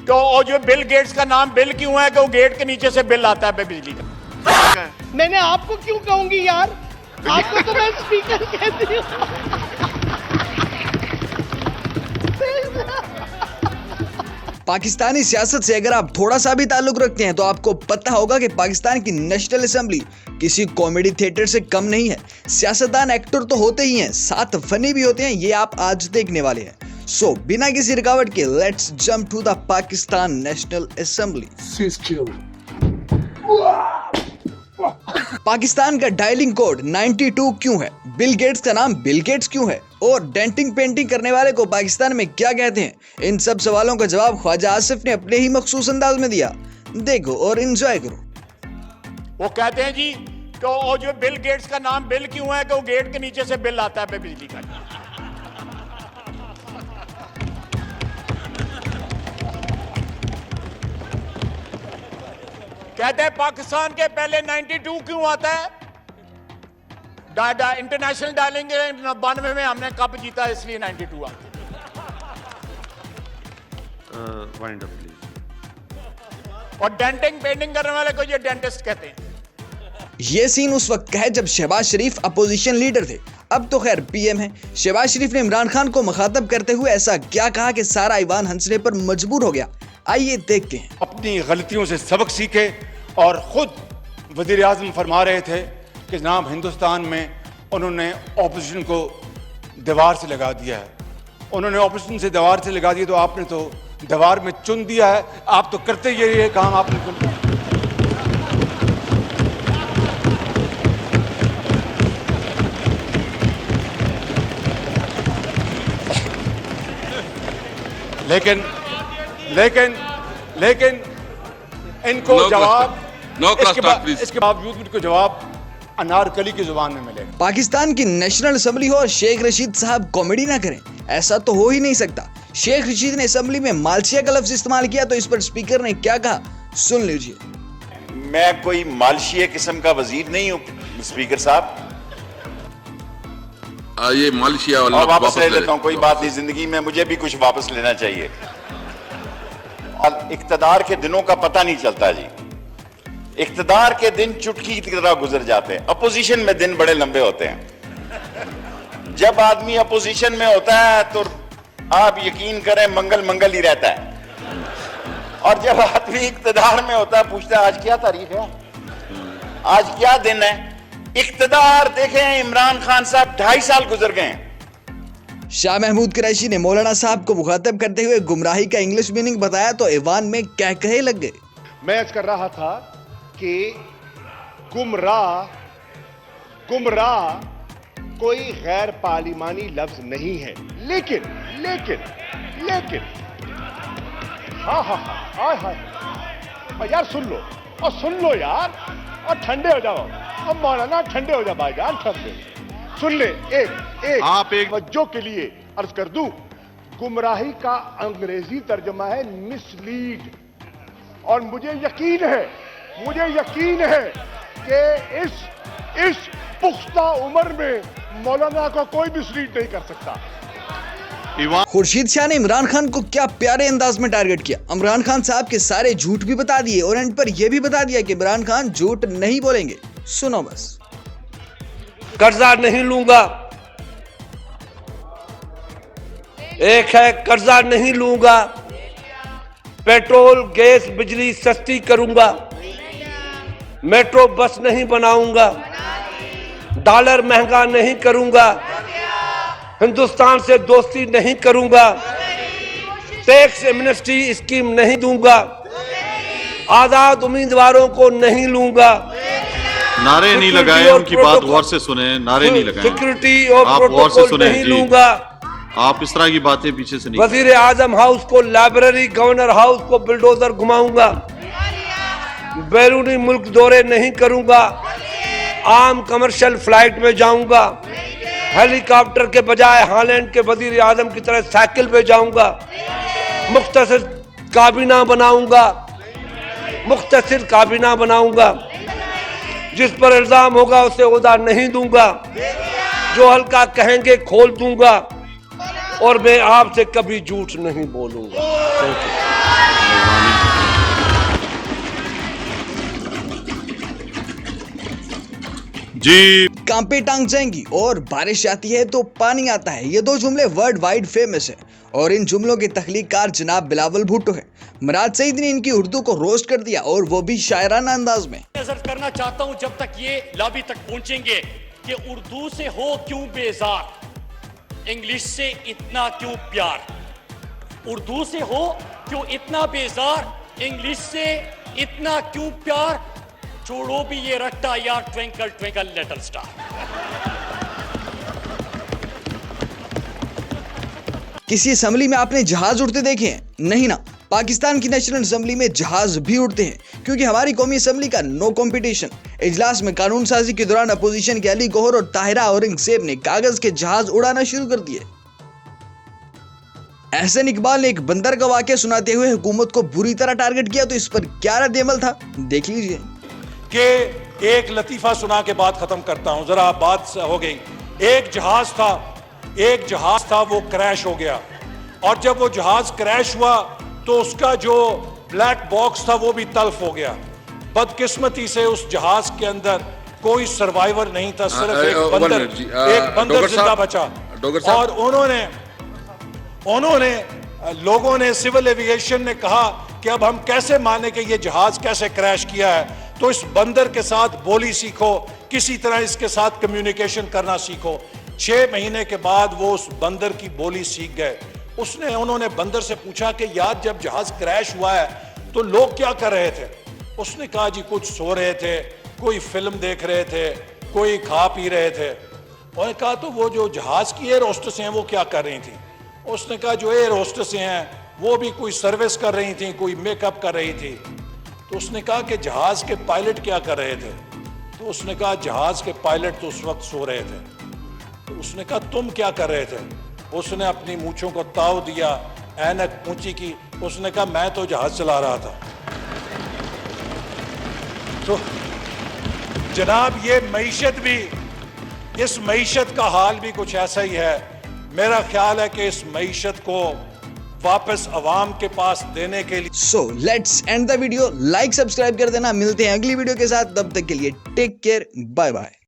तो जो Bill Gates का नाम बिल क्यों है कि वो गेट के नीचे से बिल आता है बिजली का। मैंने आपको क्यों कहूंगी यार, आपको तो मैं स्पीकर कहती हूँ। पाकिस्तानी सियासत से अगर आप थोड़ा सा भी ताल्लुक रखते हैं तो आपको पता होगा कि पाकिस्तान की नेशनल असेंबली किसी कॉमेडी थिएटर से कम नहीं है। सियासतदान एक्टर तो होते ही हैं, साथ फनी भी होते हैं, ये आप आज देखने वाले हैं। सो बिना किसी रुकावट के let's jump to the Pakistan national assembly. पाकिस्तान का डायलिंग कोड 92 क्यों है? बिल गेट्स का नाम बिल गेट्स क्यों है? और डेंटिंग पेंटिंग करने वाले को पाकिस्तान में क्या कहते हैं? इन सब सवालों का जवाब ख्वाजा आसिफ ने अपने ही मखसूस अंदाज में दिया। देखो और एंजॉय करो। वो कहते हैं जी कि वो जो बिल गेट्स का नाम बिल क्यों है कि वो गेट के नीचे से बिल आता है बिजली का। कहते हैं पाकिस्तान के पहले 92 क्यों आता है? इंटरनेशनल डायलिंग 92 में हमने कप जीता, इसलिए 92 आता है। और डेंटिंग पेंटिंग करने वाले को ये डेंटिस्ट कहते हैं। ये सीन उस वक्त का है जब शहबाज शरीफ अपोजिशन लीडर थे, अब तो खैर पीएम है। शहबाज शरीफ ने इमरान खान को मुखातब करते हुए ऐसा क्या कहा कि सारा ईवान हंसने पर मजबूर हो गया। आइए देखते हैं। अपनी गलतियों से सबक सीखे और खुद वजीर आज़म फरमा रहे थे कि जनाब हिंदुस्तान में उन्होंने ऑपोजिशन को दीवार से लगा दिया है। उन्होंने ऑपोजिशन से दीवार से लगा दिया तो आपने तो दीवार में चुन दिया है। आप तो करते ही ये काम आपने लेकिन इनको जवाब इसके बावजूद इनको जवाब अनारकली की जुबान में मिलेगा। पाकिस्तान की नेशनल असेंबली हो और शेख रशीद साहब कॉमेडी ना करें, ऐसा तो हो ही नहीं सकता। शेख रशीद ने असेंबली में मालशिया का लफ्ज इस्तेमाल किया तो इस पर स्पीकर ने क्या कहा, सुन लीजिए। मैं कोई मालशिया किस्म का वजीर नहीं हूँ स्पीकर साहब। ये मालशिया वाला वापस ले लेता हूँ, कोई बात नहीं, जिंदगी में मुझे भी कुछ वापस लेना चाहिए। और इक्तदार के दिनों का पता नहीं चलता जी, इक्तदार के दिन चुटकी की तरह गुजर जाते हैं। अपोजिशन में दिन बड़े लंबे होते हैं। जब आदमी अपोजिशन में होता है तो आप यकीन करें मंगल मंगल ही रहता है, और जब आदमी इक्तदार में होता है पूछता है आज क्या तारीख है, आज क्या दिन है। इक्तदार देखें, इमरान खान साहब 2.5 साल गुजर गए हैं। शाह महमूद कुरैशी ने मौलाना साहब को मुखातब करते हुए गुमराही का इंग्लिश मीनिंग बताया तो ईवान में क्या कहे लग गए। मैं अर्ज कर रहा था कि गुमराह कोई गैर पार्लिमानी लफ्ज नहीं है, लेकिन हाँ यार सुन लो यार, और ठंडे हो जाओ। अब मौलाना ठंडे हो जाओ भाईजान, ठंडे सुन ले। एक वज्जो के लिए अर्ज कर दूं, गुमराही का अंग्रेजी तर्जुमा है मिसलीड, और मुझे यकीन है कि इस पुख्ता उम्र में मौलाना को कोई मिसलीड नहीं कर सकता। खुर्शीद शाह ने इमरान खान को क्या प्यारे अंदाज में टारगेट किया। इमरान खान साहब के सारे झूठ भी बता दिए और एंड पर यह भी बता दिया कि इमरान खान झूठ नहीं बोलेंगे। सुनो बस। कर्जा नहीं लूंगा, एक है कर्जा नहीं लूंगा, पेट्रोल गैस बिजली सस्ती करूंगा, मेट्रो बस नहीं बनाऊंगा, डॉलर महंगा नहीं करूंगा, हिंदुस्तान से दोस्ती नहीं करूंगा, टैक्स एमनेस्टी स्कीम नहीं दूंगा, आजाद उम्मीदवारों को नहीं लूंगा। नारे नहीं लगाए, उनकी बात गौर से सुने, नारे नहीं लगाए, सिक्योरिटी और प्रोटोकॉल नहीं लूंगा। आप इस तरह की बातें पीछे से नहीं। वजीर आजम हाउस को लाइब्रेरी, गवर्नर हाउस को बुलडोजर घुमाऊंगा, बैरूनी मुल्क दौरे नहीं करूंगा, आम कमर्शियल फ्लाइट में जाऊंगा, हेलीकॉप्टर के बजाय हालैंड के वजीर आजम की तरह साइकिल पे जाऊंगा, मुख्तसर काबीना बनाऊंगा, जिस पर इल्जाम होगा उसे ओहदा नहीं दूंगा, जो हल्का कहेंगे खोल दूंगा, और मैं आपसे कभी झूठ नहीं बोलूंगा। जी कांपे टांग जाएंगी और बारिश आती है तो पानी आता है, ये दो जुमले वर्ल्ड वाइड फेमस है और इन जुमलों के तख्लीकार जनाब बिलावल भुट्टो है। मुराद सईद ने इनकी उर्दू को रोस्ट कर दिया और वो भी शायराना अंदाज में। नजर करना चाहता हूं जब तक ये लॉबी तक पहुंचेंगे कि उर्दू से हो क्यों बेजार, इंग्लिश से इतना क्यों प्यार, उर्दू से हो क्यों इतना बेजार, इंग्लिश से इतना क्यों प्यार, छोड़ो भी ये रट्टा यार ट्विंकल ट्विंकल लिटिल स्टार। किसी असेंबली में आपने जहाज उड़ते देखे हैं? नहीं ना। पाकिस्तान की नेशनल असेंबली में जहाज भी उड़ते हैं क्योंकि हमारी कौमी असेंबली का नो कंपटीशन। इजलास में कानून साजी के दौरान अपोजिशन के अली गौहर और ताहिरा औरंगजेब ने कागज के जहाज उड़ाना शुरू कर दिए। एहसन इकबाल ने एक बंदर का वाकया सुनाते हुए हुकूमत को बुरी तरह टारगेट किया, तो इस पर क्या रद्द अमल था देख लीजिए। कि एक लतीफा सुना के बात खत्म करता हूं, जरा बात हो गई। एक जहाज था वो क्रैश हो गया और जब वो जहाज क्रैश हुआ तो उसका जो ब्लैक बॉक्स था वो भी तल्फ हो गया। बदकिस्मती से उस जहाज के अंदर कोई सर्वाइवर नहीं था, सिर्फ एक बंदर जिंदा बचा। और उन्होंने लोगों ने, सिविल एविएशन ने कहा कि अब हम कैसे माने कि ये जहाज कैसे क्रैश किया है, तो इस बंदर के साथ बोली सीखो, किसी तरह इसके साथ कम्युनिकेशन करना सीखो। 6 महीने के बाद वो उस बंदर की बोली सीख गए। उन्होंने बंदर से पूछा कि यार जब जहाज क्रैश हुआ है तो लोग क्या कर रहे थे? उसने कहा जी कुछ सो रहे थे, कोई फिल्म देख रहे थे, कोई खा पी रहे थे। उन्होंने कहा तो वो जो जहाज की एयर होस्टेस हैं वो क्या कर रही थी? उसने कहा जो एयर होस्टेस हैं वो भी कोई सर्विस कर रही थी, कोई मेकअप कर रही थी। तो उसने कहा कि जहाज के पायलट क्या कर रहे थे? तो उसने कहा जहाज के पायलट तो उस वक्त सो रहे थे। तो उसने कहा तुम क्या कर रहे थे? उसने अपनी मूंछों को ताव दिया, ऐनक ऊंची की, उसने कहा मैं तो जहाज चला रहा था। तो जनाब ये मईशत भी, इस मईशत का हाल भी कुछ ऐसा ही है। मेरा ख्याल है कि इस मईशत को वापस अवाम के पास देने के लिए। So let's end the video, like subscribe कर देना। मिलते हैं अगली वीडियो के साथ, तब तक के लिए टेक केयर, बाय बाय।